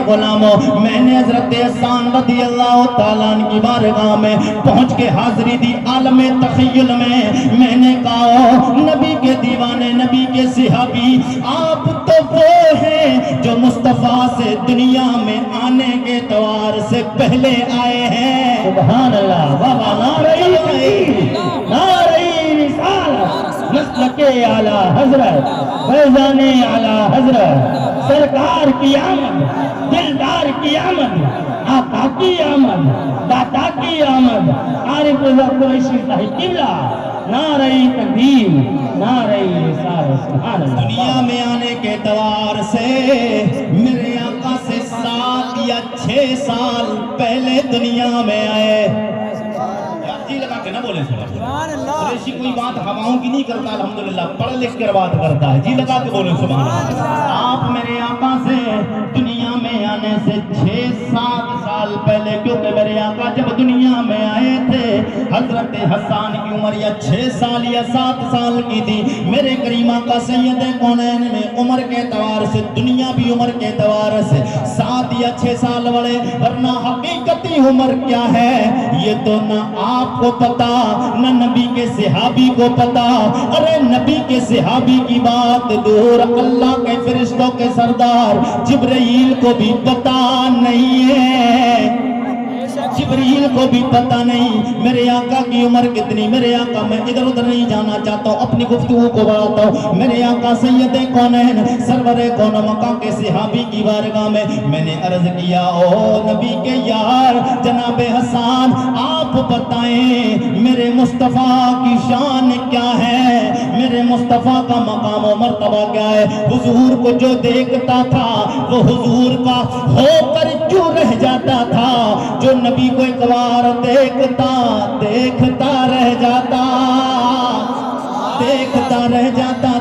غلاموں، میں نے حضرت حسان رضی اللہ تعالیٰ عنہ کی بارگاہ میں پہنچ کے حاضری دی عالم تخیل میں نے کہا نبی کے دیوانے، نبی کے صحابی، آپ تو وہ ہیں جو مصطفیٰ سے دنیا میں آنے کے اعتبار سے پہلے آئے ہیں۔ سبحان اللہ، بابا نعرہ تکبیر، نعرہ رسالت، مسلک اعلیٰ حضرت، فیضان اعلیٰ حضرت، سرکار کی آمد، دلدار کی آمد، آقا کی آمد، داتا کی آمد، عارف قریشی صاحب قبلہ، نعرہ تکبیر، نعرہ رسالت، سبحان اللہ۔ دنیا میں آنے کے اعتبار سے میرے آقا سے 7 یا 6 سال پہلے دنیا میں آئے۔ جی لگا کے نہ بولیں سبحان اللہ، قریشی کوئی بات ہواؤں کی نہیں کرتا، الحمدللہ پڑھ لکھ کر بات کرتا ہے۔ جی لگا کے بولیں سبحان اللہ۔ آپ میرے آقا سے دنیا میں آنے سے 6-7 سال پہلے، کیونکہ میرے آقا جب دنیا میں آئے تھے حضرت حسان کی عمر یا 6 سال یا 7 سال کی تھی۔ میرے کریم آقا سید کونین نے عمر کے اعتبار سے، دنیا بھی عمر کے اعتبار سے 7 یا 6 سال بڑے، ورنہ حقیقتی عمر کیا ہے یہ تو نہ آپ کو پتا نہ نبی کے صحابی کو پتا۔ ارے نبی کے صحابی کی بات دور، اللہ کے فرشتوں کے سردار جبرائیل کو بھی پتا نہیں ہے، جبریل کو بھی پتا نہیں میرے آقا کی عمر کتنی۔ میرے آقا، میں ادھر ادھر نہیں جانا چاہتا ہوں، اپنی گفتگو کو بڑھاتا ہوں۔ میرے آقا سید کونین سرور کون و مکان کے صحابی کی بارگاہ میں نے عرض کیا، او نبی کے یار جناب حسان، آپ بتائیں میرے مصطفیٰ کی شان کیا ہے، میرے مصطفیٰ کا مقام و مرتبہ کیا ہے؟ حضور کو جو دیکھتا تھا وہ حضور کا ہو کر کیوں رہ جاتا تھا؟ جو نبی کو ایک بار دیکھتا رہ جاتا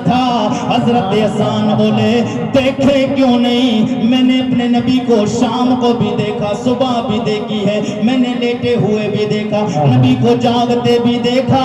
تھا۔ حضرت حسان بولے دیکھے کیوں نہیں، میں نے اپنے نبی کو شام کو بھی دیکھا، صبح بھی دیکھی ہے، میں نے لیٹے ہوئے بھی دیکھا، نبی کو جاگتے بھی دیکھا،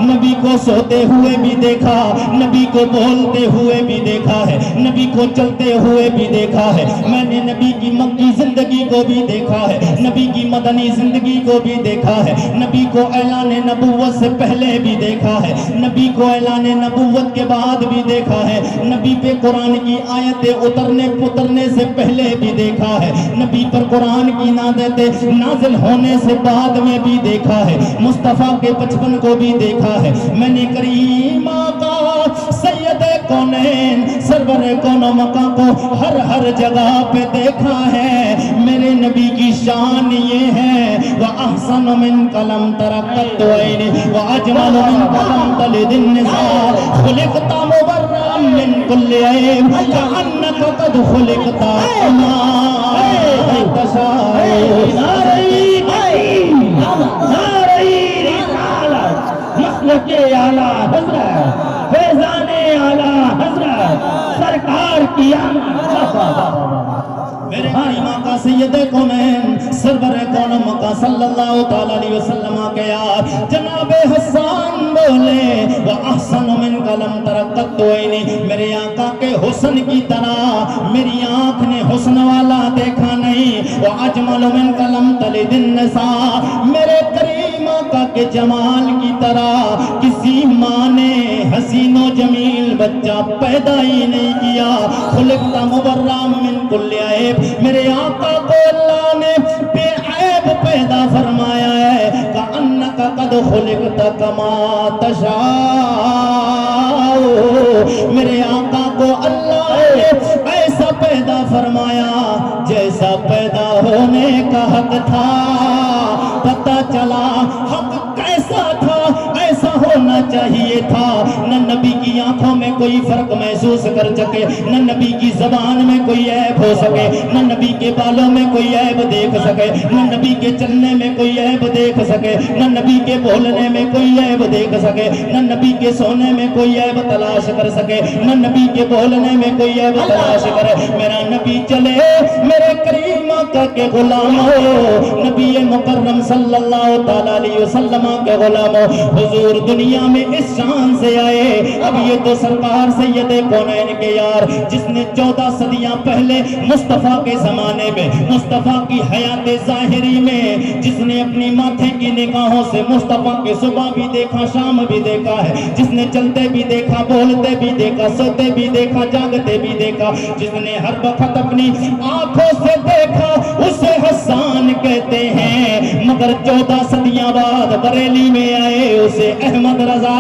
نبی کو سوتے ہوئے بھی دیکھا، نبی کو بولتے ہوئے بھی دیکھا ہے، نبی کو چلتے ہوئے بھی دیکھا ہے، میں نے نبی کی مکی زندگی کو بھی دیکھا ہے، نبی کی مدنی زندگی کو بھی دیکھا ہے، نبی کو اعلان نبوت سے پہلے بھی دیکھا ہے، نبی کو اعلان نبوت کے بعد بھی دیکھا ہے، نبی پہ قرآن کی آیتیں اترنے سے پہلے بھی دیکھا ہے، نبی پر قرآن کی آیتیں نازل ہونے سے بعد میں بھی دیکھا ہے، مصطفیٰ کے بچپن کو بھی دیکھا ہے۔ میں نے کریم آقا سید کونین سرور کون و مکان کو ہر جگہ پہ دیکھا ہے۔ میرے نبی کی شان یہ ہے، وَأَحْسَنُ مِنْكَ لَمْ تَرَ قَطُّ عَيْنٍ وَأَجْمَلُ مِنْكَ لَمْ تَلِدِ النِّسَاءُ خُلِقْتَ مُبَرَّأً مِنْ كُلِّ عَيْبٍ كَأَنَّكَ قَدْ خُلِقْتَ كَمَا تَشَاءُ۔ نعرہ تکبیر، نعرہ رسالت، مسلک اعلیٰ حضرت، فیضان اعلیٰ حضرت، سرکار کی آمد۔ میرے کریم آقا سید کونین سرور کون مکان صلی اللہ تعالیٰ علیہ وسلم کے یار جناب حسان بولے، وَأَحْسَنُ مِنْكَ لَمْ تَرَ قَطُّ عَيْنٍ، میرے آقا کے حسن کی طرح میری آنکھ نے حسن والا دیکھا نہیں، وَأَجْمَلُ مِنْكَ لَمْ تَلِدِ النِّسَاءُ، میرے کریم آقا کے جمال کی طرح کسی ماں نے حسین و جمیل بچہ پیدا ہی نہیں کیا۔ خلقت مبرأ من کل عیب، میرے آقا کو اللہ نے بے عیب پیدا فرمایا ہے، کأنک قد خلقت کما تشاء، میرے آقا کو اللہ نے ایسا پیدا فرمایا جیسا پیدا ہونے کا حق تھا۔ پتہ چلا حق کیسا تھا، ایسا ہونا چاہیے تھا۔ نہ نبی کی آنکھوں میں کوئی فرق محسوس کر سکے، نہ نبی کی زبان میں کوئی عیب ہو سکے، نہ نبی کے بالوں میں کوئی عیب دیکھ سکے، نہ نبی کے چلنے میں کوئی عیب دیکھ سکے، نہ نبی کے بولنے میں کوئی عیب دیکھ سکے، نہ نبی کے سونے میں کوئی عیب تلاش کر سکے، نہ نبی کے بولنے میں کوئی عیب تلاش کرے۔ میرا نبی چلے میرے کریم آقا کے غلام ہو، نبی مکرم صلی اللہ تعالیٰ علیہ وسلم کے غلام ہو، حضور دنیا دنیا میں اس شان سے آئے. اب یہ تو سرکار سید کونین کے یار جس نے 14 صدیاں پہلے مصطفیٰ کے زمانے میں مصطفیٰ کی حیات ظاہری میں جس نے اپنی ماتھے کی نگاہوں سے مصطفیٰ کے صبح بھی دیکھا شام بھی دیکھا ہے, جس نے چلتے بھی دیکھا بولتے بھی دیکھا سوتے بھی دیکھا جاگتے بھی دیکھا, جس نے ہر وقت اپنی آنکھوں سے دیکھا اسے حسان کہتے ہیں. مگر 14 صدیاں بعد بریلی میں آئے اسے احمد رضا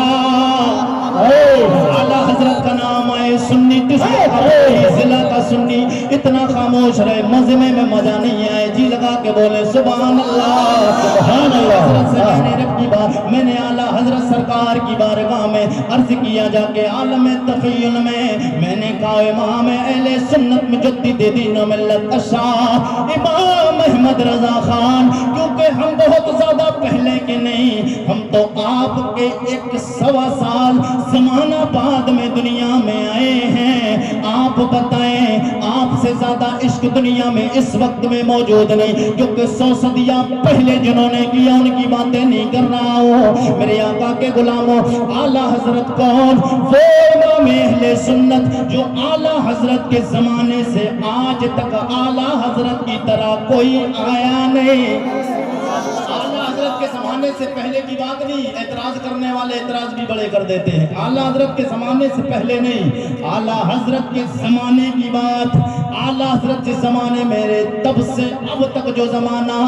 اعلیٰ حضرت کا نام آئے. سنی ضلع کا سنی اتنا خاموش رہے مجمع میں مزہ نہیں آئے. جی لگا کے بولے سبحان اللہ سبحان اللہ. حضرت سے میں نے رب کی بات میں نے اعلیٰ حضرت سرکار کی بارگاہ میں عرض کیا جا کے عالم تخیل میں نے کہا امام اہل سنت مجدد دین و ملت شاہ امام احمد رضا خان, کیونکہ ہم بہت زیادہ پہلے کے نہیں, ہم تو آپ کے 1.25 سال زمانہ بعد میں دنیا میں آئے ہیں. آپ بتائیں آپ سے زیادہ عشق دنیا میں اس وقت میں موجود نہیں, کیونکہ 100 صدیاں پہلے جنہوں نے کیا ان کی باتیں نہیں کر رہا ہوں. میرے آقا کے غلاموں اعلیٰ حضرت کون؟ وہ امام اہل سنت جو اعلیٰ حضرت کے زمانے سے آج تک اعلیٰ حضرت کی طرح کوئی آیا نہیں. اعلیٰ حضرت کے زمانے سے پہلے کی بات نہیں, اعتراض کرنے والے اعتراض بھی بڑے کر دیتے ہیں. اعلیٰ حضرت کے زمانے سے پہلے نہیں, اعلیٰ حضرت کے زمانے کی بات. اعلیٰ حضرت کے زمانے میرے تب سے اب تک جو زمانہ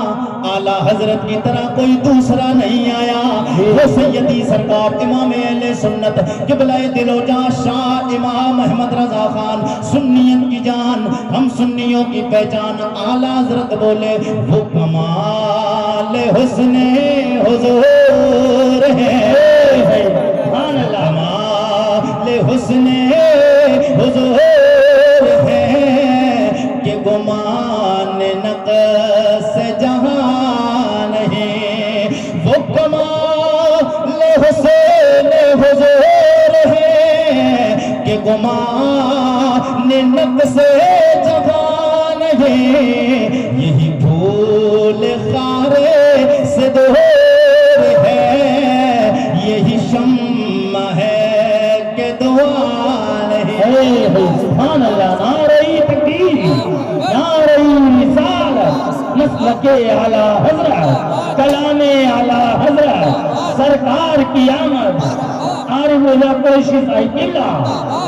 اعلیٰ حضرت کی طرح کوئی دوسرا نہیں آیا. وہ سیدی سرکار امام اہل سنت قبلہ دل و جاں شاہ امام احمد رضا خان سنیت کی جان, ہم سنیوں کی پہچان. اعلیٰ حضرت بولے وہ کمال حسن حضور ہے, کمال حسن حضور ہے کہ گمان نقص جہاں نہیں. وہ کمال حسن حضور ہے کہ گمان نقص جہاں نہیں. یہی پھول خارے سے دور ہے, یہی شمع ہے کہ دعا نہیں. سبحان اللہ. نعرہ تکبیر, نعرہ رسالت, مسلک اعلیٰ حضرت, کلام اعلیٰ حضرت, سرکار کی آمد, عارف اللہ کوشش آئی قلعہ.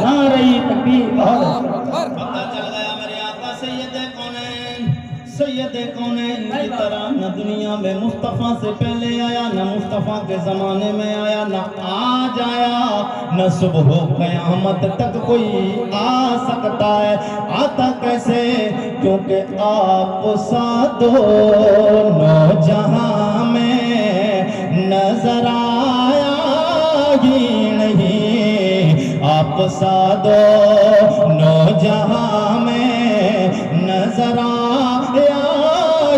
نعرہ تکبیر. پتہ چل گیا میرے آقا سید کونین, سید کونین کی طرح نہ دنیا میں مصطفیٰ سے پہلے آیا, نہ مصطفیٰ کے زمانے میں آیا, نہ آج آیا, نہ صبح قیامت تک کوئی آ سکتا ہے. آتا کیسے؟ کیونکہ آپ سا دونوں جہاں میں نظر آیا ہی نہیں. آپ سا دونوں جہاں میں نظر آیا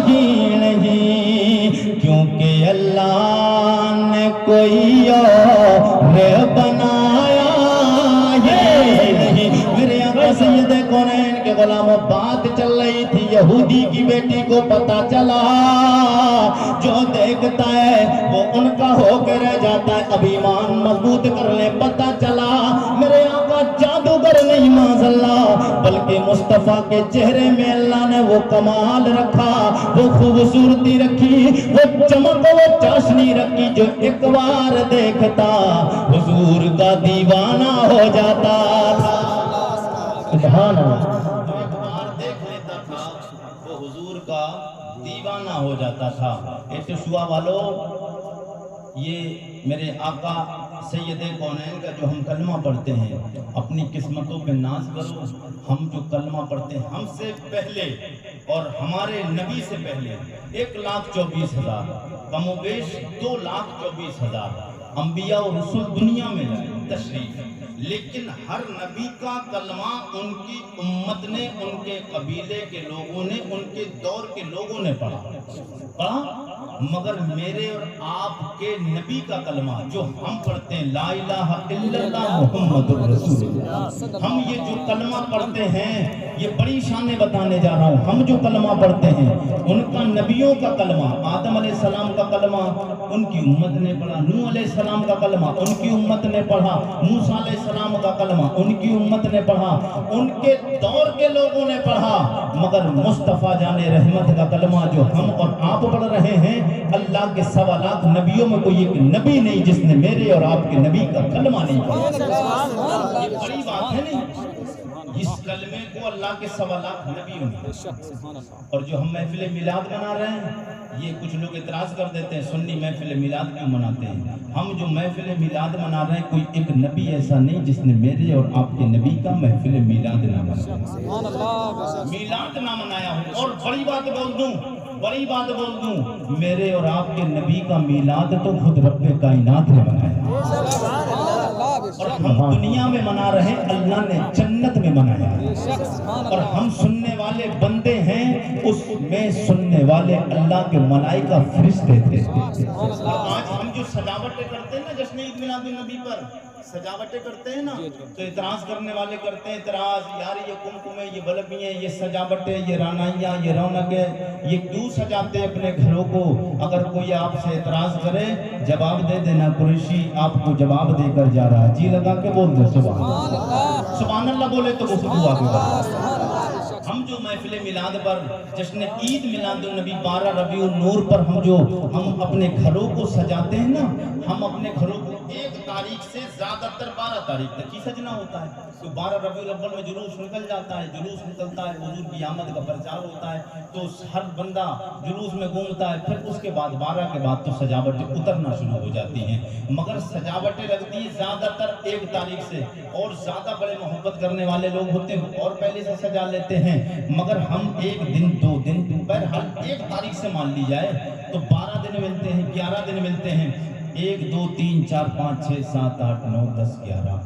ہی نہیں, کیونکہ اللہ نے کوئی اور بنایا ہی نہیں. میرے آقا سید کونین کے غلاموں بات چل رہی تھی, یہودی کی بیٹی کو پتا چلا جو دیکھتا ہے وہ ان کا ہو کے رہ جاتا ہے. اب ایمان مضبوط کر لیں. پتا چلا میرے آقا جادوگر نہیں معاذ اللہ, بلکہ مصطفیٰ کے چہرے میں اللہ نے وہ کمال رکھا, وہ خوبصورتی رکھی, وہ چمک وہ چاشنی رکھی جو ایک بار دیکھتا حضور کا دیوانہ ہو جاتا تھا. سبحان اللہ. ایک بار دیکھ لیتا تھا وہ حضور کا دیوانہ ہو جاتا تھا. ایسے شوا والو, یہ میرے آقا سید کونین کا جو ہم کلمہ پڑھتے ہیں اپنی قسمتوں پہ ناز کرو. ہم جو کلمہ پڑھتے ہیں ہم سے پہلے اور ہمارے نبی سے پہلے 1,24,000 کم و بیش 2,24,000 انبیاء و رسول دنیا میں لائے تشریف, لیکن ہر نبی کا کلمہ ان کی امت نے, ان کے قبیلے کے لوگوں نے, ان کے دور کے لوگوں نے پڑھا. مگر میرے اور آپ کے نبی کا کلمہ جو ہم پڑھتے ہیں لا الہ الا اللہ محمد رسول اللہ، ہم یہ جو کلمہ پڑھتے ہیں یہ بڑی شانیں بتانے جا رہا ہوں. ہم جو کلمہ پڑھتے ہیں ان کا نبیوں کا کلمہ، آدم علیہ السلام کا کلمہ ان کی امت نے پڑھا، نوح علیہ السلام کا کلمہ ان کی امت نے پڑھا، موسیٰ علیہ السلام کا کلمہ ان کی امت نے پڑھا، ان کے دور کے لوگوں نے پڑھا. مگر مصطفیٰ جان رحمت کا کلمہ جو ہم اور آپ پڑھ رہے ہیں، اللہ کے 1.25 لاکھ نبیوں میں کوئی ایک نبی نہیں جس نے میرے اور آپ کے نبی کا کلمہ نہیں پڑھا. یہ بڑی بات ہے نہیں؟ اس کلمے کو اللہ کے 1.25 لاکھ نبیوں نے. اور جو ہم محفل میلاد منا رہے ہیں، یہ کچھ لوگ اعتراض کر دیتے ہیں سنی محفل میلاد کیوں مناتے ہیں. ہم جو محفل میلاد منا رہے ہیں، کوئی ایک نبی ایسا نہیں جس نے میرے اور آپ کے نبی کا محفل میلاد نہ منایا، میلاد نہ منایا ہو. اور بڑی بات بول دوں، میرے اور آپ کے نبی کا میلاد تو خود رب کائنات نے منایا، اور ہم دنیا میں منا رہے ہیں، اللہ نے جنت میں منایا. اور ہم سننے والے بندے ہیں، اس میں سننے والے اللہ کے ملائکہ فرشتے تھے. آج ہم جو سجاوٹیں کرتے ہیں نا جشن عید میلاد النبی پر، سجاوٹیں کرتے ہیں نا، تو اعتراض کرنے والے کرتے ہیں اعتراض، یار یہ کمکمیں، یہ بلبیاں، یہ سجاوٹیں، یہ رانائیاں، یہ رونقیں، یہ کیوں سجاتے ہیں اپنے گھروں کو؟ اگر کوئی آپ سے اعتراض کرے جواب دے دینا، قریشی آپ کو جواب دے کر جا رہا ہے. جی لگا کے بول دے سبحان اللہ، سبحان اللہ بولے تو گفتگو آگے بڑھے. ہم جو محفل میلاد پر جشن عید میلاد النبی 12 ربیع النور پر ہم اپنے گھروں کو سجاتے ہیں نا، ہم اپنے گھروں کو 1 تاریخ سے زیادہ تر 12 تاریخ تک ہی سجنا ہوتا ہے. تو 12 ربیع الاول میں جلوس نکل جاتا ہے، جلوس نکلتا ہے، حضور کی آمد کا پرچار ہوتا ہے، تو ہر بندہ جلوس میں گھومتا ہے. پھر اس کے بعد 12 کے بعد تو سجاوٹیں اترنا شروع ہو جاتی ہیں. مگر سجاوٹیں لگتی ہیں زیادہ تر 1 تاریخ سے، اور زیادہ بڑے محبت کرنے والے لوگ ہوتے ہیں اور پہلے سے سجا لیتے ہیں. مگر ہم 1 دن 2 دن بہرحال 1 تاریخ سے مان لی جائے تو 12 دن ملتے ہیں، 11 دن ملتے ہیں. 1 2 3 4 5 6 7 8 9 10 11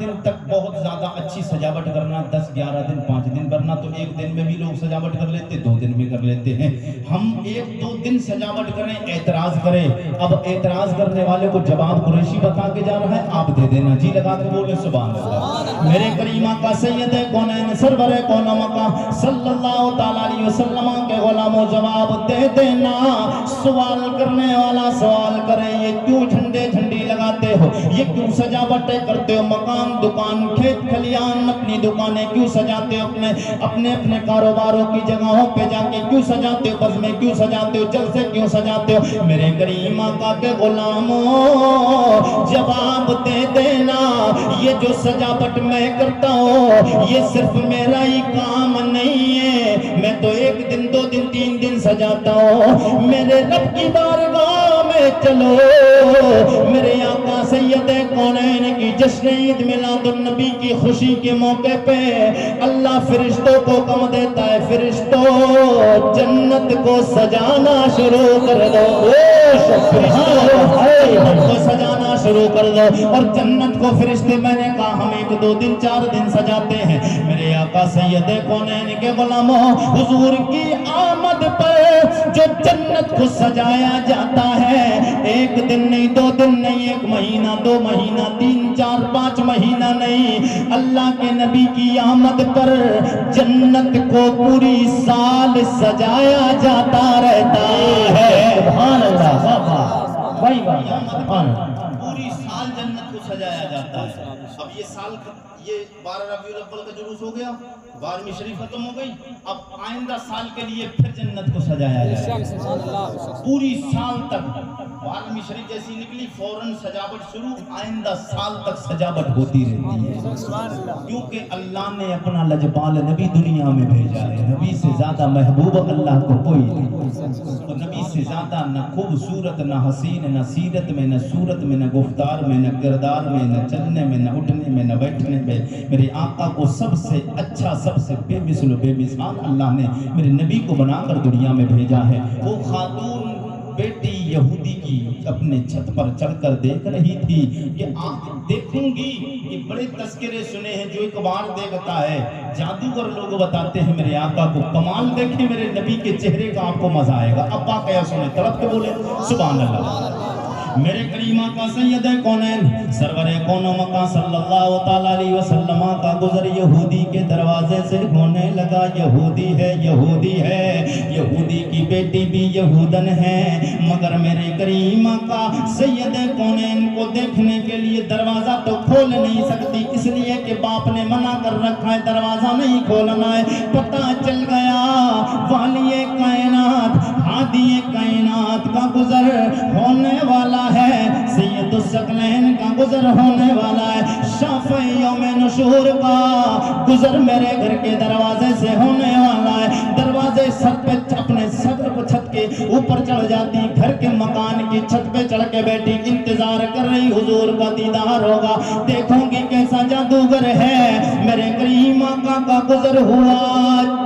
دن تک بہت زیادہ اچھی سجاوٹ کرنا. 10 11 دن 5 دن برنا تو 1 دن میں بھی لوگ سجاوٹ کر لیتے، 2 دن میں کر لیتے ہیں. ہم 1 2 دن سجاوٹ کریں، اعتراض کریں. اب اعتراض کرنے والے کو جواب قریشی بتا کے جا رہا ہے، آپ دے دینا. جی لگا کے بولے سبحان اللہ. میرے کریم آقا سید کونین سرور کون مکہ صلی اللہ تعالی علیہ وسلم کے غلاموں جواب دے دینا. سوال کرنے والا سوال کرے، یہ کیوں جھنڈے جھنڈی لگاتے ہو، یہ کیوں سجاوٹیں کرتے ہو، مکان دکان کھیت کھلیان اپنی دکانیں کیوں سجاتے ہو، اپنے کاروباروں کی جگہوں پہ جا کے کیوں سجاتے ہو، بزمیں کیوں سجاتے ہو، جلسے کیوں سجاتے ہو. میرے کریم آقا کے غلاموں جواب دے دینا، یہ جو سجاوٹ میں کرتا ہوں یہ صرف میرا ہی کام نہیں ہے. میں تو 1 دن 2 دن 3 دن سجاتا ہوں. میرے رب کی بارگاہ میں چلو، میرے آقا سید کونین کی جشن عید میلاد النبی کی خوشی کے موقع پہ اللہ فرشتوں کو حکم دیتا ہے، فرشتوں جنت کو سجانا شروع کر دو. جنت کو سجانا شروع کر دو. اور جنت کو فرشتے، میں نے کہا ہم 1 2 دن 4 دن سجاتے ہیں. میرے آقا سید کونین کے غلاموں، حضور کی آمد پر جو جنت کو سجایا جاتا ہے، 1 دن نہیں 2 دن نہیں، 1 مہینہ 2 مہینہ 3 4 5 مہینہ نہیں، اللہ کے نبی کی آمد پر جنت کو پوری سال سجایا جاتا رہتا ہے. سبحان اللہ، بھائی سبحان اللہ، پوری سال جنت کو سجایا جاتا ہے. اب یہ سال یہ 12 ربیع الاول کا جلوس ہو گیا، 12ویں شریف ختم ہو گئی، اب آئندہ سال کے لیے پھر جنت کو سجایا جائے پوری سال تک. 12ویں شریف جیسی نکلی فوراً سجاوٹ شروع، آئندہ سال تک سجاوٹ ہوتی رہتی ہے. کیونکہ اللہ نے اپنا لجپال نبی دنیا میں بھیجا ہے. نبی سے زیادہ محبوب اللہ کو کوئی نہیں، اور نبی سے زیادہ نہ خوبصورت، نہ حسین، نہ سیرت میں، نہ صورت میں، نہ گفتار میں، نہ کردار میں، نہ چلنے میں، نہ اٹھنے میں، نہ بیٹھنے میں. میرے آقا کو سب سے اچھا، سب سے بے مثل و بے مثال اللہ نے میرے نبی کو بنا کر دنیا میں بھیجا ہے. وہ خاتون بیٹی یہودی کی اپنے چھت پر چڑھ کر دیکھ رہی تھی کہ آج دیکھوں گی کہ بڑے تذکرے سنے ہیں جو ایک بار دیکھتا ہے. جادوگر لوگ بتاتے ہیں میرے آقا کو کمال دیکھیں میرے نبی کے چہرے کا آپ کو مزہ آئے گا. ابا کیا سنے طرف کے بولے سبحان اللہ. میرے کریم آقا سید کونین سرور کون و مکان صلی اللہ تعالی علیہ وسلم کا گزر یہودی کے دروازے سے ہونے لگا. یہودی ہے یہودی ہے, یہودی کی بیٹی بھی یہودن ہے, مگر میرے کریم آقا سید کونین کو دیکھنے کے لیے دروازہ تو کھول نہیں سکتی, اس لیے کہ باپ نے منع کر رکھا ہے دروازہ نہیں کھولنا ہے. پتہ چل گیا والی کائنات ہادی کائنات کا گزر ہونے والا ہے, سید الثقلین کا گزر ہونے والا ہے, شافع یوم نشور کا گزر میرے گھر کے دروازے سے ہونے والا ہے. دروازے سر پہ اپنے صدر کو چھت کے اوپر چڑھ جاتی, گھر کے مکان کی چھت پہ چڑھ کے بیٹھی, انتظار کر رہی حضور کا دیدار ہوگا, دیکھوں گی کیسا جادوگر ہے. میرے کریم آقا کا گزر ہوا,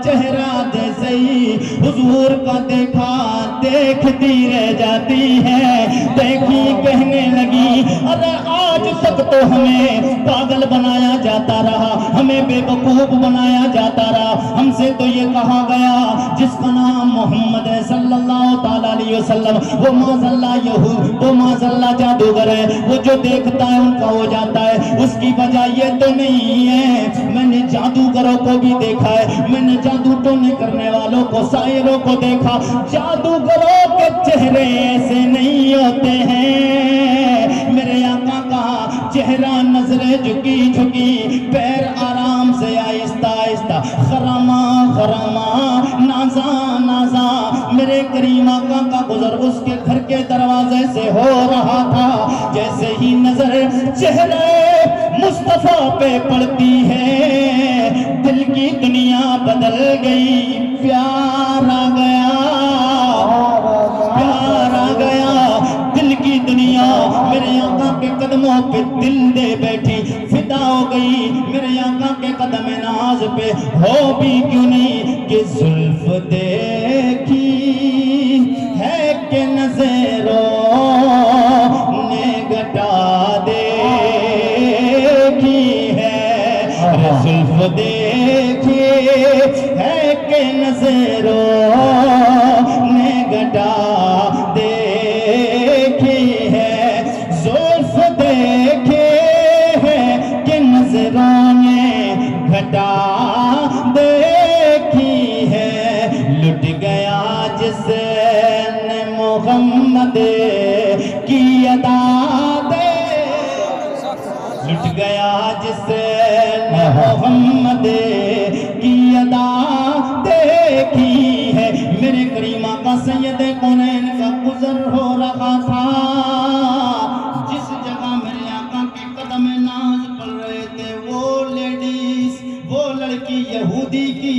چہرہ جیسے ہی حضور کا دیکھا دیکھتی رہ جاتی ہے. دیکھی کہنے لگی ارے آج تک تو ہمیں پاگل بنایا جاتا رہا, ہمیں بے وقوف بنایا جاتا رہا, ہم سے تو یہ کہا گیا جس کا نام محمد ہے صلی اللہ تعالیٰ علیہ وسلم وہ معاذ یہود وہ معاذ اللہ جادوگر ہے, وہ جو دیکھتا ہے ان کا ہو جاتا ہے. اس کی وجہ یہ تو نہیں ہے, میں نے جادوگروں کو بھی دیکھا ہے, میں نے جادو ٹونے کرنے والوں کو ساحروں کو دیکھا, جادوگروں کے چہرے ایسے نہیں ہوتے ہیں. میرے آقا کا چہرہ نظریں جھکی جھکی, پیر آرام سے آہستہ آہستہ, خراما خراما نازا نازا, میرے کریم آقا کا گزر اس کے گھر کے دروازے سے ہو رہا تھا. جیسے ہی نظر چہرے مصطفیٰ پہ پڑتی ہے دل کی دنیا بدل گئی, پیار آ گیا پیار آ گیا, دل کی دنیا میرے آقا کے قدموں پہ دل دے بیٹھی, فدا ہو گئی میرے آقا کے قدم ناز پہ. ہو بھی کیوں نہیں کہ زلف دیکھی ہے کہ نظروں نے گھٹا دیکھی ہے, زلف دیکھی ہے کہ نظروں نے گھٹا دیکھی ہے, زلف دیکھی ہے کہ نظروں نے گھٹا دیکھی ہے. لٹ گیا جس نے محمد کی ادا لٹ گیا جس نے محمد کی ادا دیکھی ہے. میرے کریم آقا سید کونین کا گزر ہو رہا تھا, جس جگہ میرے آقا کے قدم ناز پڑ رہے تھے وہ لیڈیز وہ لڑکی یہودی کی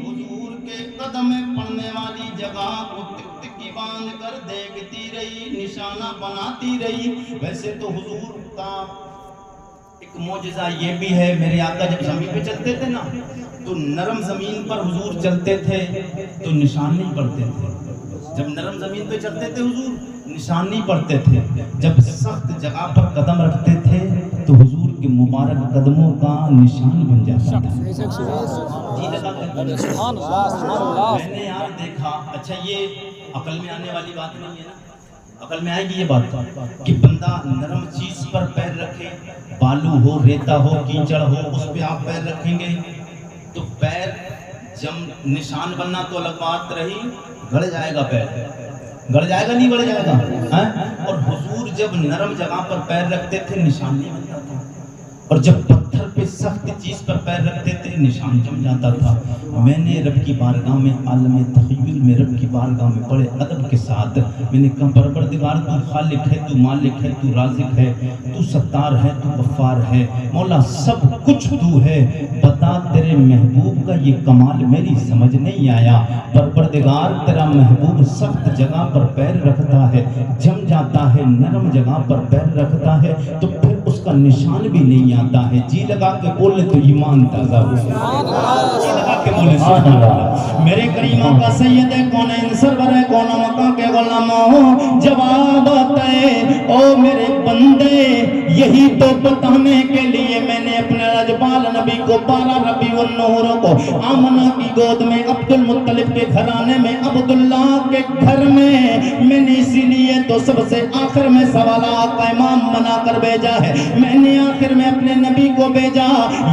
حضور کے قدم پڑنے والی جگہ کو ٹک ٹکی باندھ کر دیکھتی رہی, نشانہ بناتی رہی. ویسے تو حضور کا ایک معجزہ یہ بھی ہے, میرے آقا جب زمین پہ چلتے تھے نا تو نرم زمین پر حضور چلتے تھے تو نشان نہیں پڑتے تھے. جب نرم زمین پہ چلتے تھے حضور نشان نہیں پڑتے تھے, جب سخت جگہ پر قدم رکھتے تھے تو حضور کے مبارک قدموں کا نشان بن جاتا تھا. جی لگا میں نے یار دیکھا, اچھا یہ عقل میں آنے والی بات نہیں ہے نا, عقل میں آئے گی یہ بات کہ بندہ نرم چیز پر پیر رکھے, بالو ہو ریتا ہو کیچڑ ہو اس پہ آپ پیر رکھیں گے تو پیر جب نشان بننا تو الگ بات رہی, گڑ جائے گا پیر, گڑ جائے گا نہیں گڑ جائے گا. اور حضور جب نرم جگہ پر پیر رکھتے تھے نشان نہیں بنتا تھا, اور جب پتھر پہ سخت چیز پر پیر رکھتے تھے نشان جم جاتا تھا. میں نے رب کی بارگاہ میں عالم تخیل میں رب کی بارگاہ میں بڑے ادب کے ساتھ میں نے کہا پروردگار تو خالق ہے, تو مالک ہے, تو رازق ہے, تو ستار ہے, تو غفار ہے, مولا سب کچھ تو ہے, بتا تیرے محبوب کا یہ کمال میری سمجھ نہیں آیا. پروردگار تیرا محبوب سخت جگہ پر پیر رکھتا ہے, جم جاتا ہے, نرم جگہ پر پیر رکھتا ہے تو پھر اس کا نشان بھی نہیں آتا ہے. جی لگا کے بولے تو ایمان تازہ ہو. جی لگا کے بولے سبحان اللہ۔ میرے کریم آقا سید کونین سرور کون مکہ کے غلاموں جواب آتا ہے او میرے بندے یہی تو بتانے کے لیے میں نے اپنے رجبال نبی کو 12 ربیع النور کو آمنہ کی گود میں عبد المطلب کے گھرانے میں عبداللہ کے گھر میں نے اسی لیے تو سب سے آخر میں سوالات کا امام بنا کر بھیجا ہے، میں نے آخر میں اپنے نبی کو بھیجا،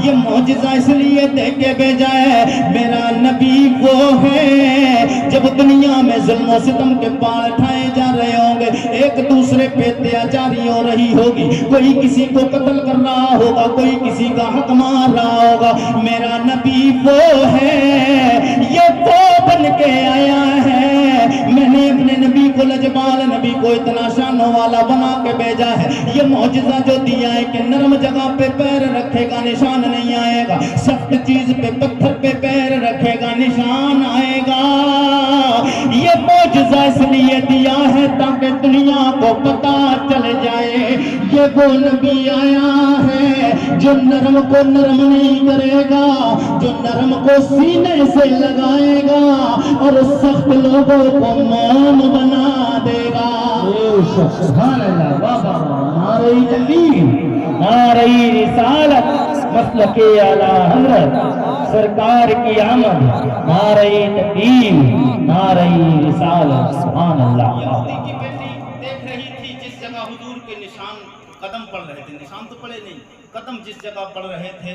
یہ معجزہ اس لیے دے کے بھیجا ہے میرا نبی وہ ہے جب دنیا میں ظلم و ستم کے پار اٹھائے جا رہے ہوں گے، ایک دوسرے پہ اتیاچاری ہو رہی ہوگی، کوئی کسی کو قتل کر رہا ہوگا، کوئی کسی کا حق مار رہا ہوگا، میرا نبی وہ ہے، یہ وہ بن کے آیا ہے۔ میں نے اپنے نبی کو لجبال نبی کو اتنا شانوں والا بنا کے بھیجا ہے، یہ معجزہ جو دیا ہے کہ نرم جگہ پہ پیر رکھے گا نشان نہیں آئے گا، سخت چیز پہ پتھر پہ پیر رکھے گا نشان آئے گا، یہ معجزہ اس لیے دیا ہے تاکہ دنیا کو پتہ چل جائے یہ وہ نبی آیا ہے جو نرم کو نرم نہیں کرے گا، جو نرم کو سینے سے لگائے گا اور سخت لوگوں کو موم بنا دے گا۔ سبحان اللہ، بابا نعرہ تکبیر، نعرہ رسالت، مسلک اعلی حضرت سرکار کی آمد، نعرہ تکبیر، نعرہ رسالت، سبحان اللہ۔ یہودی کی بیٹی دیکھ رہی تھی جس جگہ حضور کے نشان قدم پڑ رہے تھے، نشان تو پڑے نہیں، قدم جس جگہ پڑ رہے تھے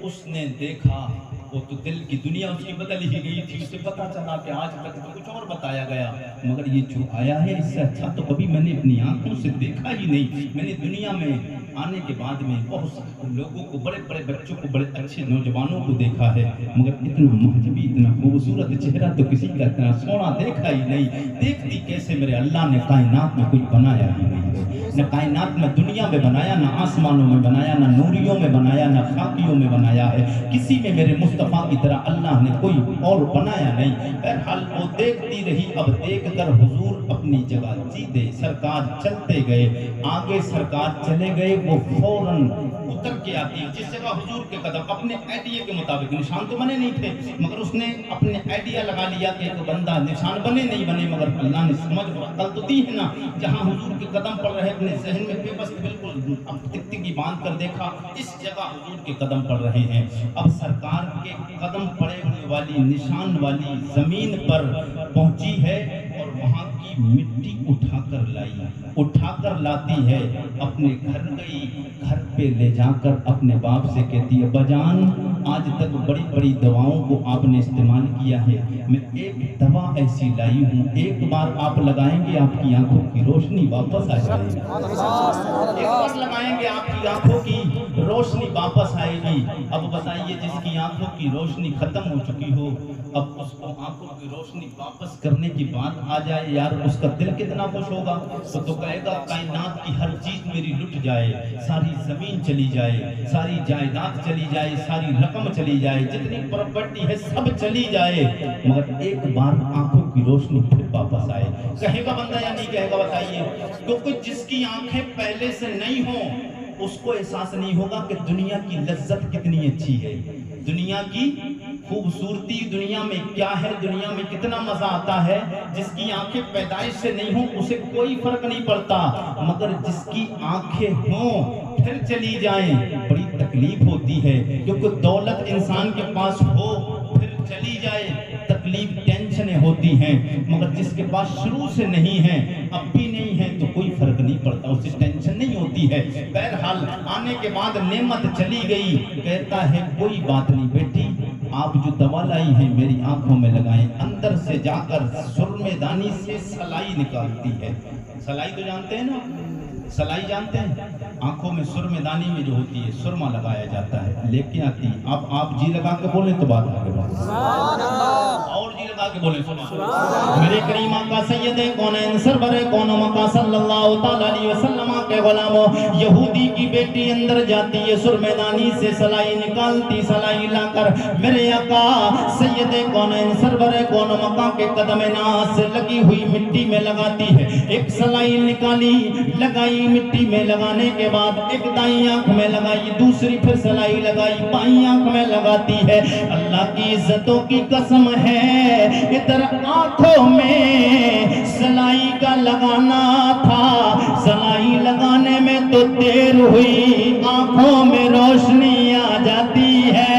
اس نے دیکھا، وہ تو دل کی دنیا اس کی بدل ہی گئی تھی، اسے پتا چلا کہ آج تک تو کچھ اور بتایا گیا، مگر یہ جو آیا ہے اس سے اچھا تو کبھی میں نے اپنی آنکھوں سے دیکھا ہی نہیں۔ میں نے دنیا میں آنے کے بعد میں بہت سے لوگوں کو، بڑے بڑے بچوں کو، بڑے اچھے نوجوانوں کو دیکھا ہے، مگر اتنا مہذبی، اتنا خوبصورت چہرہ تو کسی کا اتنا سونا دیکھا ہی نہیں۔ دیکھتی کیسے میرے اللہ نے کائنات میں کچھ بنایا ہی نہیں، نہ کائنات میں دنیا میں بنایا، نہ آسمانوں میں بنایا، نہ نوریوں میں بنایا، نہ خاکیوں میں بنایا ہے، کسی میں میرے مصطفیٰ کی طرح اللہ نے کوئی اور بنایا نہیں۔ بہرحال وہ دیکھتی رہی، اب دیکھ کر حضور اپنی جگہ جیتے، سرکار چلتے گئے، آگے سرکار چلے گئے، وہ فوراً اتر کے آتی ہے جس جگہ حضور کے قدم، اپنے آئیڈیا کے مطابق، نشان تو بنے نہیں تھے مگر اس نے اپنے آئیڈیا لگا لیا کہ ایک بندہ نشان بنے نہیں بنے مگر اللہ نے سمجھ اور عقل تو دی ہے نا، جہاں حضور کے قدم پڑ رہے اپنے ذہن میں بے بس بالکل ٹکٹکی باندھ کر دیکھا اس جگہ حضور کے قدم پڑ رہے ہیں۔ اب سرکار کے قدم پڑے ہونے والی نشان والی زمین پر پہنچی ہے اور وہاں کی مٹی اٹھا کر لائی، اٹھا کر لاتی ہے، اپنے گھر گئی، گھر پہ لے جا کر اپنے باپ سے کہتی ہے ابا جان آج تک بڑی بڑی دواؤں کو آپ نے استعمال کیا ہے، میں ایک دوا ایسی لائی ہوں، ایک بار آپ لگائیں گے آپ کی آنکھوں کی روشنی واپس آ جائے گی، ایک بار لگائیں گے آپ کی آنکھوں کی روشنی واپس آئے گی۔ اب بتائیے جس کی آنکھوں کی روشنی ختم ہو چکی ہو، اب اس کو آنکھوں کی روشنی واپس کرنے کی بات آ جائے یار اس کا دل کتنا خوش ہوگا، تو کہے گا کائنات کی ہر چیز میری لٹ جائے، ساری زمین چلی جائے، ساری جائیداد چلی جائے، ساری رقم چلی جائے، جتنی پراپرٹی ہے سب چلی جائے، مگر ایک بار آنکھوں کی روشنی پھر واپس آئے، کہے گا بندہ یا نہیں کہے گا بتائیے؟ کیونکہ جس کی آنکھیں پہلے سے نہیں ہوں اس کو احساس نہیں ہوگا کہ دنیا کی لذت کتنی اچھی ہے، دنیا کی خوبصورتی دنیا میں کیا ہے، دنیا میں کتنا مزہ آتا ہے۔ جس کی آنکھیں پیدائش سے نہیں ہوں اسے کوئی فرق نہیں پڑتا، مگر جس کی آنکھیں ہوں پھر چلی جائیں بڑی تکلیف ہوتی ہے، کیونکہ دولت انسان کے پاس ہو پھر چلی جائے تکلیف ٹینشنیں ہوتی ہیں، مگر جس کے پاس شروع سے نہیں ہے اب بھی نہیں ہے تو کوئی فرق نہیں پڑتا، اسے ٹینشن نہیں ہوتی ہے۔ بہرحال آنے کے بعد نعمت چلی گئی، کہتا ہے کوئی بات نہیں بیٹی آپ جو دوا لائی ہیں میری آنکھوں میں لگائیں، اندر سے جا کر سرمے دانی سے سلائی نکالتی ہے، سلائی تو جانتے ہیں نا، سلائی جانتے ہیں، آنکھوں میں سرمے دانی میں جو ہوتی ہے سرما لگایا جاتا ہے، لے کے آتی، آپ جی لگا کے بولیں تو بات آگے بڑھے، اور جی لگا لگا کے بولیں سبحان میرے کریم آقا سید کونین سرور کون مکہ صلی اللہ تعالیٰ علیہ وسلم کے غلاموں یہودی کی بیٹی اندر جاتی ہے سرمیدانی سے سلائی نکالتی سلائی لا کر میرے آقا سید کونین سرور کون مکہ کے قدم ناز سے لگی ہوئی مٹی میں لگاتی ہے ایک سلائی نکالی لگائی مٹی میں لگانے کے بعد ایک دائیں آنکھ میں لگائی دوسری پھر سلائی لگائی بائیں آنکھ میں لگاتی ہے اللہ کی عزتوں کی قسم ہے ادھر آنکھوں میں سلائی کا لگانا تھا سلائی لگانے میں تو دیر ہوئی آنکھوں میں روشنی آ جاتی ہے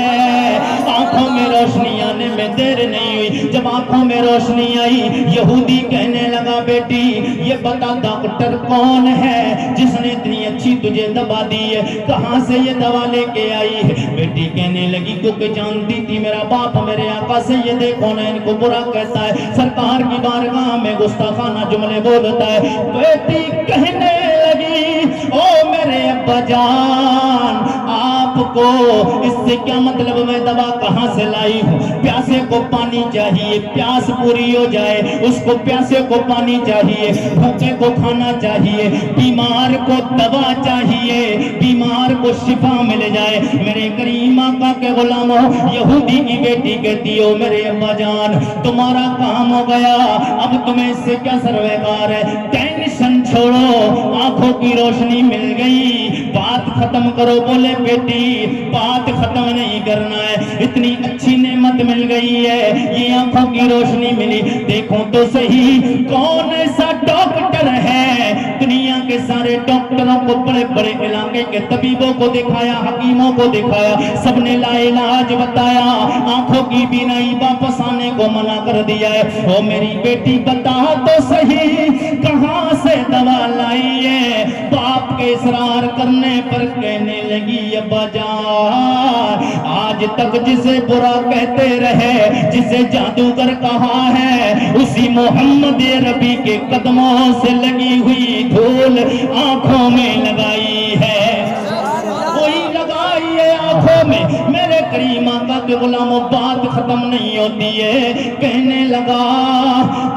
آنکھوں میں روشنی آنے میں دیر نہیں ہوئی جب آنکھوں میں روشنی آئی یہودی کہنے لگا بیٹی یہ بتا ڈاکٹر کون ہے جس نے اتنی اچھی تجھے دوا دی ہے کہاں سے یہ دوا لے کے آئی ہے بیٹی کہنے لگی کیونکہ جانتی تھی میرا باپ میرے آقا سید کونین کو برا کہتا ہے سرکار کی بارگاہ میں گستاخانہ جملے بولتا ہے بیٹی کہنے لگی او میرے ابا جان آپ کو اس سے کیا مطلب میں دوا کہاں سے لائی ہوں پیاسے کو پانی چاہیے پیاس پوری ہو جائے اس کو پیاسے کو پانی چاہیے بھوکے کو کھانا چاہیے بیمار کو دوا چاہیے بیمار کو شفا مل جائے میرے کریم آقا کے غلاموں یہودی کی بیٹی کہتی ہو میرے ابا جان تمہارا کام ہو گیا اب تمہیں اس سے کیا سرویکار ہے ٹینشن چھوڑو آنکھوں کی روشنی مل گئی بات ختم کرو بولے بیٹی بات ختم نہیں کرنا ہے اتنی اچھی نعمت مل گئی ہے یہ آنکھوں کی روشنی ملی دیکھو تو صحیح کون ایسا ڈاکٹر ہے دنیا کے سارے ڈاکٹروں کو بڑے بڑے علاقے کے طبیبوں کو دکھایا حکیموں کو دکھایا سب نے لا علاج بتایا آنکھوں کی بینائی واپس آنے کو منع کر دیا ہے او میری بیٹی بتا تو صحیح کہاں سے دوا لائی ہے باپ کے اصرار کرنے پر کہنے لگی ابا جان آج تک جسے برا کہتے رہے جسے جادوگر کہا ہے اسی محمد عربی کے قدموں سے لگی ہوئی دھول آنکھوں میں لگائی ہے وہی لگائی ہے آنکھوں میں میرے کریم آقا کے غلاموں بات ختم نہیں ہوتی ہے کہنے لگا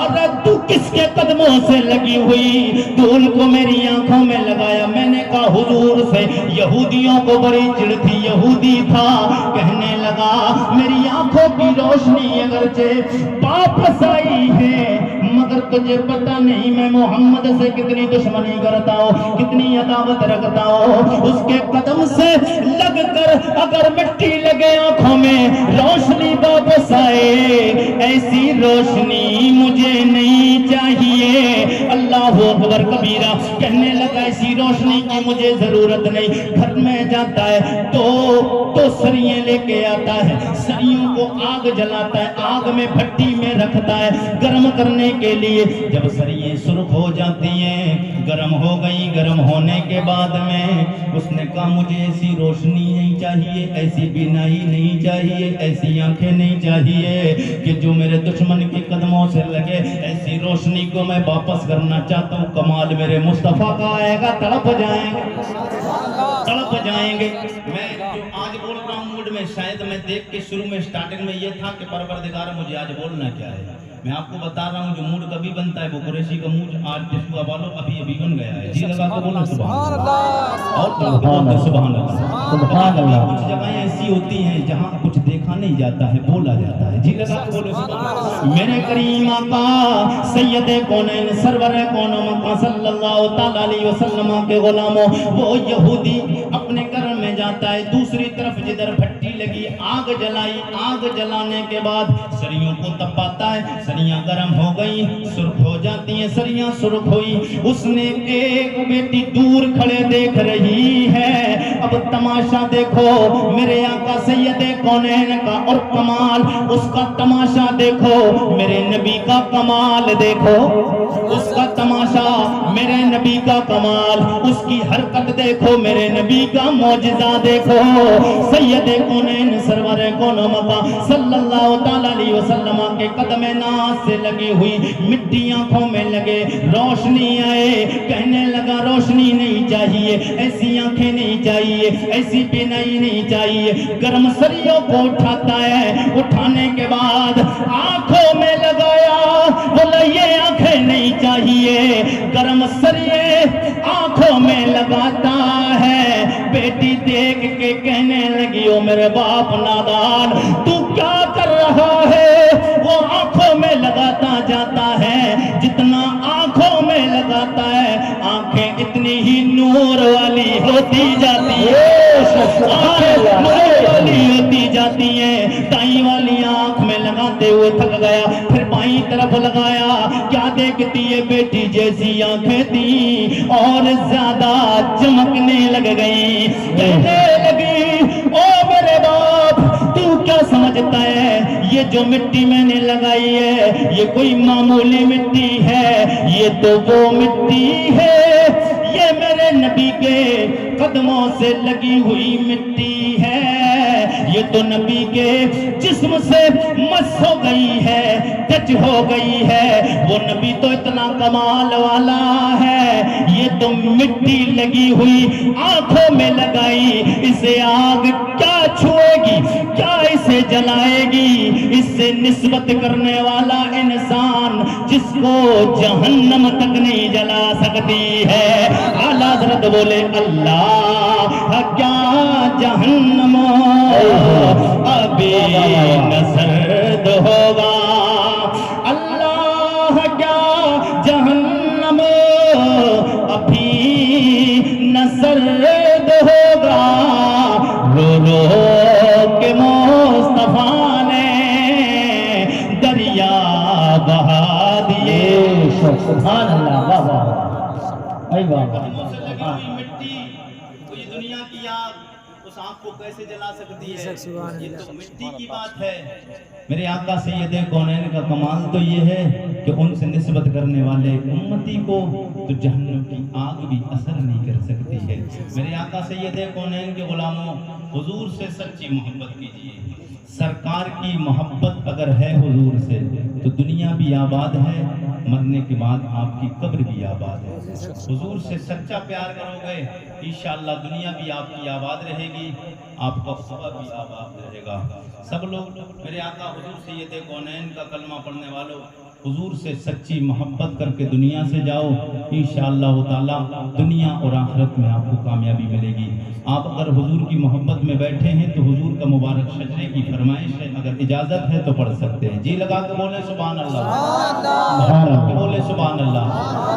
ارے تو کس کے قدموں سے لگی ہوئی دھول کو میری آنکھوں میں لگایا میں نے کہا حضور سے یہودیوں کو بڑی چڑ تھی یہودی تھا کہنے لگا میری آنکھوں کی روشنی اگرچہ واپس آئی ہے مگر تجھے پتہ نہیں میں محمد سے کتنی دشمنی کرتا ہوں کتنی عداوت رکھتا ہوں اس کے قدم سے لگ کر اگر مٹی لگے آنکھوں میں روشنی واپس آئے ایسی روشنی مجھے نہیں چاہیے اللہ اکبر کبیرہ کہنے لگا ایسی روشنی کی مجھے ضرورت نہیں گھر میں جاتا ہے تو سریے لے کے آتا ہے سریوں کو آگ جلاتا ہے آگ میں بھٹی میں رکھتا ہے گرم کرنے کے لیے جب سریے سرخ ہو جاتی ہیں گرم ہو گئی گرم ہونے کے بعد میں اس نے کہا مجھے ایسی روشنی نہیں چاہیے ایسی بینائی نہیں چاہیے ایسی آنکھیں نہیں چاہیے کہ جو میرے دشمن کے قدموں سے لگے ایسی روشنی کو میں واپس کرنا چاہتا ہوں کمال میرے مصطفیٰ کا آئے گا تڑپ جائیں گے میں جو آج بول رہا ہوں موڈ میں شاید میں دیکھ کے شروع میں سٹارٹنگ میں یہ تھا کہ پروردگار مجھے آج بولنا کیا ہے میں آپ کو بتا رہا ہوں جو موڈ کبھی بنتا ہے وہ قریشی کا موڈ آج جس کو والو ابھی بن گیا ہے جی لگا کے بولو سبحان اللہ اور سبحان اللہ کچھ جگہیں ایسی ہوتی ہیں جہاں کچھ دیکھا نہیں جاتا ہے بولا جاتا ہے جی لگا کے بولو سبحان اللہ میرے کریم آقا سید کونین سرور کون مکہ صلی اللہ تعالیٰ علیہ وسلم کے غلاموں وہ یہودی اپنے گھر میں جاتا ہے دوسری طرف جدھر بھٹی لگی آگ جلائی آگ جلانے کے بعد سریوں کو تپاتا ہے سریاں گرم ہو گئی سرخ ہو جاتی ہیں سریاں سرخ ہوئی اس نے ایک بیٹی دور کھڑے دیکھ رہی ہے اب تماشا دیکھو میرے آقا سید کونین کا اور کمال اس کا تماشا دیکھو میرے نبی کا کمال دیکھو اس کا تماشا میرے نبی کا کمال، اس کی حرکت دیکھو، میرے نبی کا معجزہ دیکھو۔ سید کونین سرور کون و مکان صلی اللہ تعالیٰ علیہ وسلم کے قدم ناز سے لگی ہوئی مٹی آنکھوں میں لگے، روشنی آئے، کہنے لگا روشنی نہیں چاہیے، ایسی آنکھیں نہیں چاہیے، ایسی بینائی نہیں چاہیے۔ گرم سریوں کو اٹھاتا ہے، اٹھانے کے بعد آنکھوں میں لگایا، بولا یہ آنکھیں نہیں چاہیے، گرم سریے آنکھوں میں لگاتا ہے۔ بیٹی دیکھ کے کہنے لگی او میرے باپ نادان، تو کیا کر رہا ہے؟ وہ آنکھوں میں لگاتا جاتا ہے، جتنا آنکھوں میں لگاتا ہے آنکھیں اتنی ہی نور والی ہوتی جاتی ہے، آنکھیں نور والی ہوتی جاتی ہیں۔ دائیں والی آنکھ میں لگاتے ہوئے تھک گیا، پھر بائیں طرف لگایا، کیا دیکھتی ہے بیٹی؟ جیسی آنکھیں تھیں اور زیادہ چمکنے لگ گئی، کہنے لگی او میرے باپ تو کیا سمجھتا ہے یہ جو مٹی میں نے لگائی ہے یہ کوئی معمولی مٹی ہے؟ یہ تو وہ مٹی ہے، یہ میرے نبی کے قدموں سے لگی ہوئی مٹی ہے، یہ تو نبی کے جسم سے مس ہو گئی ہے، ٹچ ہو گئی ہے، وہ نبی تو اتنا کمال والا ہے، یہ تو مٹی لگی ہوئی آنکھوں میں لگائی، اسے آگ کیا چھوئے گی، کیا اسے جلائے گی؟ اس سے نسبت کرنے والا انسان جس کو جہنم تک نہیں جلا سکتی ہے۔ اعلیٰ حضرت بولے اللہ کیا جہنم ابھی نہ سرد ہوگا، اللہ کیا جہنم ابھی نہ سرد ہوگا، رو رو کے مصطفیٰ نے دریا بہا دیے۔ سبحان اللہ، واہ واہ، اے واہ واہ۔ مٹی کوئی دنیا کی آگ اس آنکھ کو کیسے جلا سکتی ہے؟ یہ تو مٹی کی بات ہے۔ میرے آقا سید کونین کا کمال تو یہ ہے کہ ان سے نسبت کرنے والے امتی کو تو جہنم کی آگ بھی اثر نہیں کر سکتی ہے۔ میرے آقا سید کونین کے غلاموں، حضور سے سچی محبت کیجیے۔ سرکار کی محبت اگر ہے حضور سے تو دنیا بھی آباد ہے، مرنے کے بعد آپ کی قبر بھی آباد ہے۔ حضور سے سچا پیار کرو گے انشاءاللہ دنیا بھی آپ کی آباد رہے گی، آپ کا قبر بھی آباد رہے گا۔ سب لوگ میرے آقا حضور سید کونین کا کلمہ پڑھنے والوں، حضور سے سچی محبت کر کے دنیا سے جاؤ، انشاءاللہ تعالی دنیا اور آخرت میں آپ کو کامیابی ملے گی۔ آپ اگر حضور کی محبت میں بیٹھے ہیں تو حضور کا مبارک شجرے کی فرمائش ہے، اگر اجازت ہے تو پڑھ سکتے ہیں۔ جی لگا کے بولے سبحان اللہ، بولے سبحان اللہ۔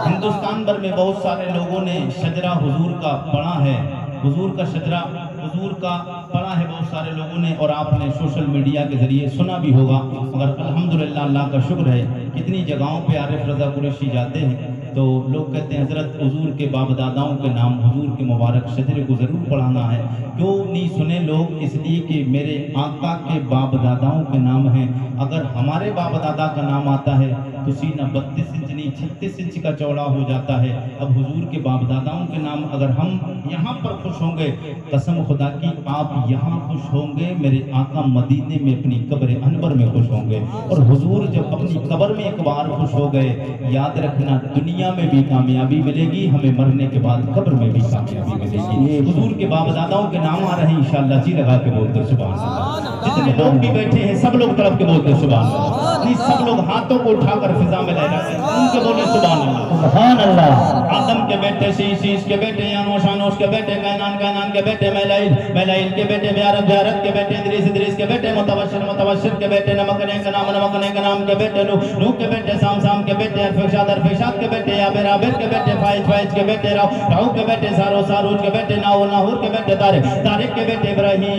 ہندوستان بھر میں بہت سارے لوگوں نے شجرہ حضور کا پڑھا ہے، حضور کا شجرہ حضور کا پڑھا ہے بہت سارے لوگوں نے، اور آپ نے سوشل میڈیا کے ذریعے سنا بھی ہوگا، مگر الحمدللہ اللہ کا شکر ہے کتنی جگہوں پہ عارف رضا قریشی جاتے ہیں تو لوگ کہتے ہیں حضرت حضور کے باپ داداؤں کے نام حضور کے مبارک شجرے کو ضرور پڑھانا ہے۔ کیوں نہیں سنے لوگ؟ اس لیے کہ میرے آقا کے باپ داداؤں کے نام ہیں، اگر ہمارے باپ دادا کا نام آتا ہے تو سینہ 32 انچ نہیں 36 انچ کا چوڑا ہو جاتا ہے۔ اب حضور کے باپ داداؤں کے نام اگر ہم یہاں پر خوش ہوں گے، قسم خدا کی آپ یہاں خوش ہوں گے، میرے آقا مدینے میں اپنی قبر انور میں خوش ہوں گے، اور حضور جب اپنی قبر میں ایک بار خوش ہو گئے، یاد رکھنا دنیا میں بھی کامیابی ملے گی، ہمیں مرنے کے بعد قبر میں بھی کامیابی ملے گی۔ حضور کے باپ داداؤں کے نام آ رہے ہیں انشاءاللہ، جی لگا کے بولتے سبحان اللہ۔ جتنے لوگ بھی بیٹھے ہیں سب لوگ طرف کے بولتے سبحان اللہ، سب لوگ ہاتھوں کو اٹھا کر فضا میں لہراتے ہیں، ان کے بولے سبحان اللہ، سبحان اللہ۔ آدم کے بیٹے شیش، شیش کے بیٹے یانوش، یانوش کے بیٹے کینان، کینان کے بیٹے میلائیل، میلائیل کے بیٹے بیارت، بیارت کے بیٹے ادریس، ادریس کے بیٹے متبشر، متبشر کے بیٹے نمکنے کا نام، نمکنے کا نام کے بیٹے نوح، نوح کے بیٹے سام، سام کے بیٹے ارفشاد، ارفشاد کے بیٹے عابر، عابر کے بیٹے فائز، فائز کے بیٹے راؤ، راؤ کے بیٹے سارو، ساروج کے بیٹے ناہور، ناہور کے بیٹے طارق، طارق کے بیٹے ابراہیم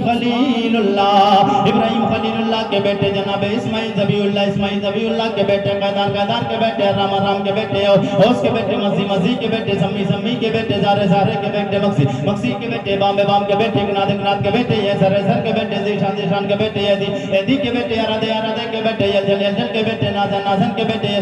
خلیل اللہ، ابراہیم خلیل اللہ اللہ کے بیٹے جناب اسماعیل ذبیح اللہ کے بیٹے قیدار کے بیٹے رام کے بیٹے ہوس کے بیٹے مزی کے بیٹے سمی کے بیٹے زارے کے بیٹے مقصی کے بیٹے بام کے بیٹے گناد کے بیٹے یہ سر کے بیٹے زیشان کے بیٹے ایدی کے بیٹے ارادے کے بیٹے یلجل کے بیٹے نازن کے بیٹے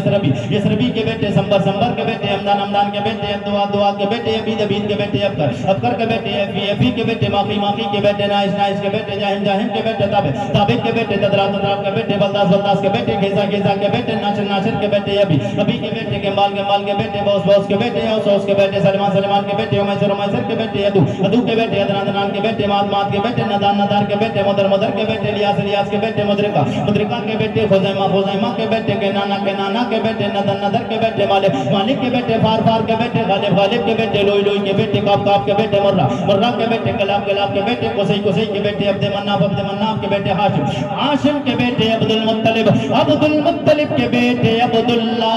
یسربی کے بیٹے سمبر کے بیٹے امدان کے بیٹے دعا کے بیٹے عبید کے بیٹے ابکر کے بیٹے افی کے بیٹے ماقی کے بیٹے نائش کے بیٹے جاہن کے بیٹے تابق کے بیٹے تدراب کے بیٹے بلداس کے بیٹے گیزا کے بیٹے ناشر کے بیٹے ابھی کے بیٹے کمال کے بیٹے بوس کے بیٹے اوس کے بیٹے سلمان کے بیٹے عمیسر کے بیٹے ادو کے بیٹے ادنان کے بیٹے مات کے بیٹے ندار کے بیٹے مدر کے بیٹے لیاس کے بیٹے مدرکہ کے بیٹے خزیمہ کے بیٹے نانا کے بیٹے ندر کے بیٹے مالک کے بیٹے فار کے بیٹے غالب کے بیٹے لوئی کے بیٹے کاف کے بیٹے مرہ کے بیٹے کلاب کے بیٹے قصی کے بیٹے عبد مناف کے بیٹے ہاشم کے بیٹے عبد المطلب کے بیٹے عبداللہ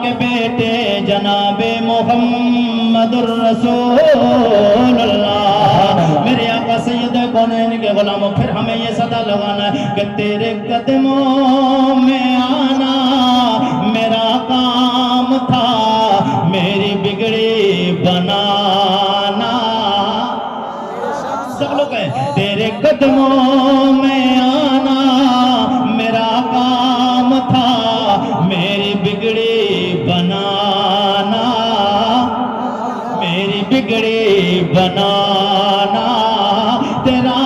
کے بیٹے جناب محمد الرسول اللہ میرے آقا سید کونین کے غلاموں پھر ہمیں یہ صدا لگانا ہے کہ تیرے قدموں میں آنا میرا کام تھا میری بگڑی بنانا سب لوگ ہیں تیرے قدموں میں آنا میرا کام تھا میری بگڑی بنانا تیرا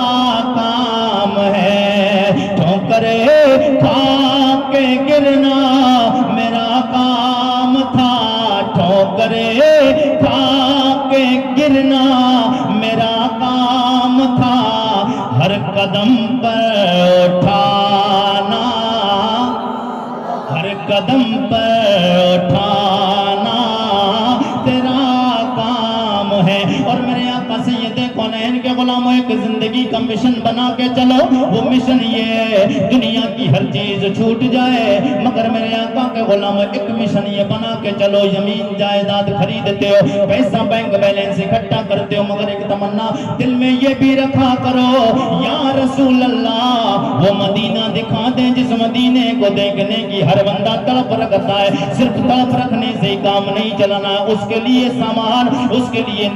کام ہے ٹھوکرے کھا کے گرنا میرا کام تھا ٹھوکرے کھا کے گرنا میرا کام تھا ہر قدم پر اٹھانا تیرا کام ہے اور میرے آقا سید کونین کے غلاموں ایک زندگی کا مشن بنا کے چلو وہ مشن یہ دنیا کی ہر چیز چھوٹ جائے مگر میرے آقا کے غلاموں ایک مشن یہ بنا کے چلو زمین جائیداد خریدتے ہو پیسہ بینک بیلنس اکٹھا کرتے ہو مگر ایک تمنا دل میں یہ بھی رکھا کرو یا رسول اللہ وہ مدینہ دکھا دیں جس مدینے کو دیکھنے کی ہر بندہ تڑپ رکھتا ہے صرف تڑپ رکھنے سے کام نہیں چلانا اس کے لیے سامان اس کے لیے